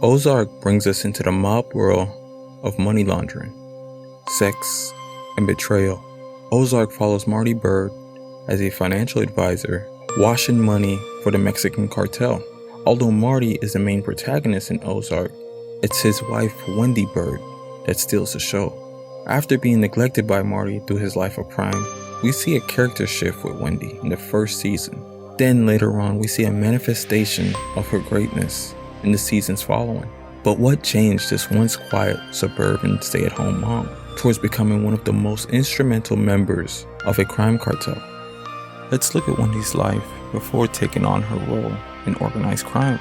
Ozark brings us into the mob world of money laundering, sex, and betrayal. Ozark follows Wendy Byrde as a financial advisor, washing money for the Mexican cartel. Although Marty is the main protagonist in Ozark, it's his wife, Wendy Byrde, that steals the show. After being neglected by Marty through his life of crime, we see a character shift with Wendy in the first season. Then later on, we see a manifestation of her greatness in the seasons following. But what changed this once quiet suburban stay-at-home mom towards becoming one of the most instrumental members of a crime cartel? Let's look at Wendy's life before taking on her role in organized crime.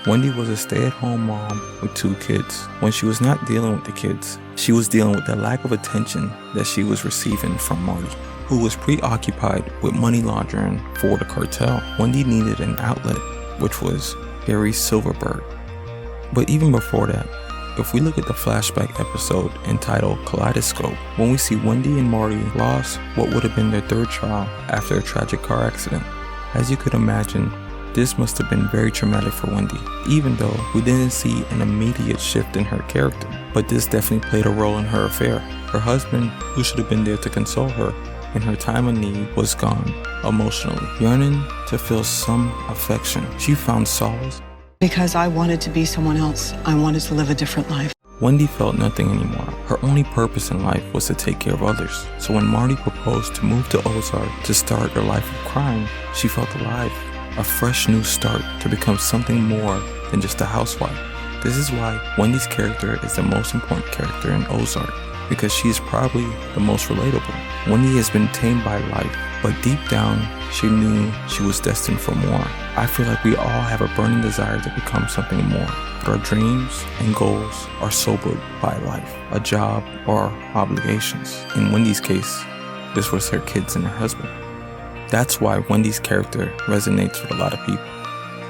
Wendy was a stay-at-home mom with 2 kids. When she was not dealing with the kids, she was dealing with the lack of attention that she was receiving from Marty, who was preoccupied with money laundering for the cartel. Wendy needed an outlet, which was Harry Silverberg. But even before that, if we look at the flashback episode entitled Kaleidoscope, when we see Wendy and Marty lost what would have been their 3rd child after a tragic car accident. As you could imagine, this must have been very traumatic for Wendy, even though we didn't see an immediate shift in her character. But this definitely played a role in her affair. Her husband, who should have been there to console her in her time of need, was gone emotionally. Yearning to feel some affection, she found solace because I wanted to be someone else. I wanted to live a different life. Wendy felt nothing anymore. Her only purpose in life was to take care of others. So when Marty proposed to move to Ozark to start her life of crime, she felt alive. A fresh new start to become something more than just a housewife. This is why Wendy's character is the most important character in Ozark, because she is probably the most relatable. Wendy has been tamed by life, but deep down, she knew she was destined for more. I feel like we all have a burning desire to become something more, but our dreams and goals are sobered by life, a job, or obligations. In Wendy's case, this was her kids and her husband. That's why Wendy's character resonates with a lot of people.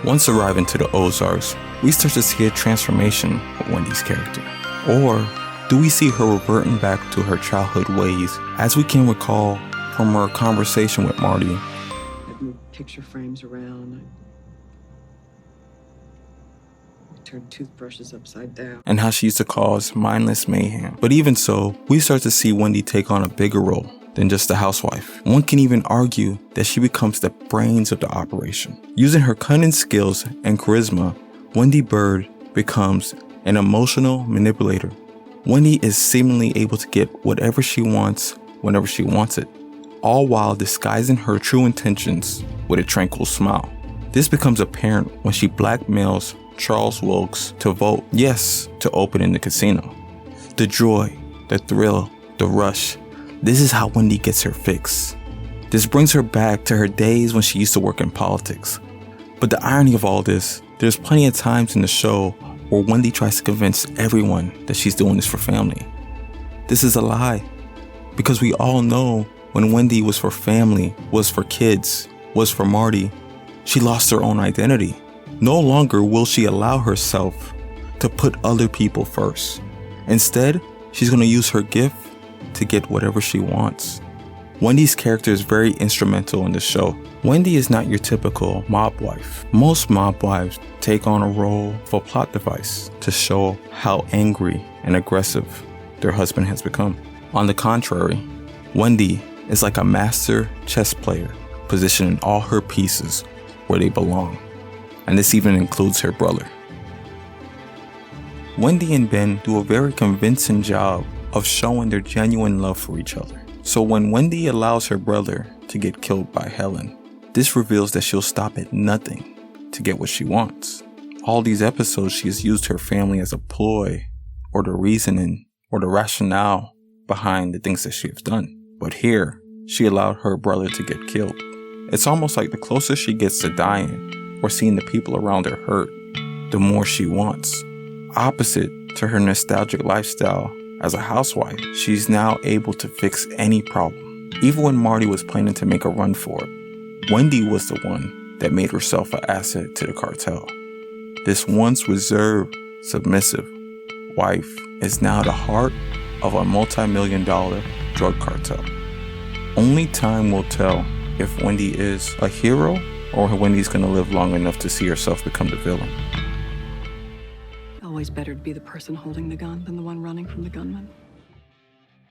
Once arriving to the Ozarks, we start to see a transformation of Wendy's character. Or do we see her reverting back to her childhood ways? As we can recall from her conversation with Marty, I'd move picture frames around. I'd turn toothbrushes upside down. And how she used to cause mindless mayhem. But even so, we start to see Wendy take on a bigger role than just a housewife. One can even argue that she becomes the brains of the operation. Using her cunning skills and charisma, Wendy Byrde becomes an emotional manipulator. Wendy is seemingly able to get whatever she wants whenever she wants it, all while disguising her true intentions with a tranquil smile. This becomes apparent when she blackmails Charles Wilkes to vote yes to opening the casino. The joy, the thrill, the rush. This is how Wendy gets her fix. This brings her back to her days when she used to work in politics. But the irony of all this, there's plenty of times in the show where Wendy tries to convince everyone that she's doing this for family. This is a lie. Because we all know when Wendy was for family, was for kids, was for Marty, she lost her own identity. No longer will she allow herself to put other people first. Instead, she's going to use her gift to get whatever she wants. Wendy's character is very instrumental in the show. Wendy is not your typical mob wife. Most mob wives take on a role for plot device to show how angry and aggressive their husband has become. On the contrary, Wendy is like a master chess player, positioning all her pieces where they belong. And this even includes her brother. Wendy and Ben do a very convincing job of showing their genuine love for each other. So when Wendy allows her brother to get killed by Helen, this reveals that she'll stop at nothing to get what she wants. All these episodes, she has used her family as a ploy, or the reasoning, or the rationale behind the things that she has done. But here, she allowed her brother to get killed. It's almost like the closer she gets to dying, or seeing the people around her hurt, the more she wants. Opposite to her nostalgic lifestyle as a housewife, she's now able to fix any problem. Even when Marty was planning to make a run for it, Wendy was the one that made herself an asset to the cartel. This once reserved, submissive wife is now the heart of a multi-million-dollar drug cartel. Only time will tell if Wendy is a hero or Wendy's gonna live long enough to see herself become the villain. Always better to be the person holding the gun than the one running from the gunman.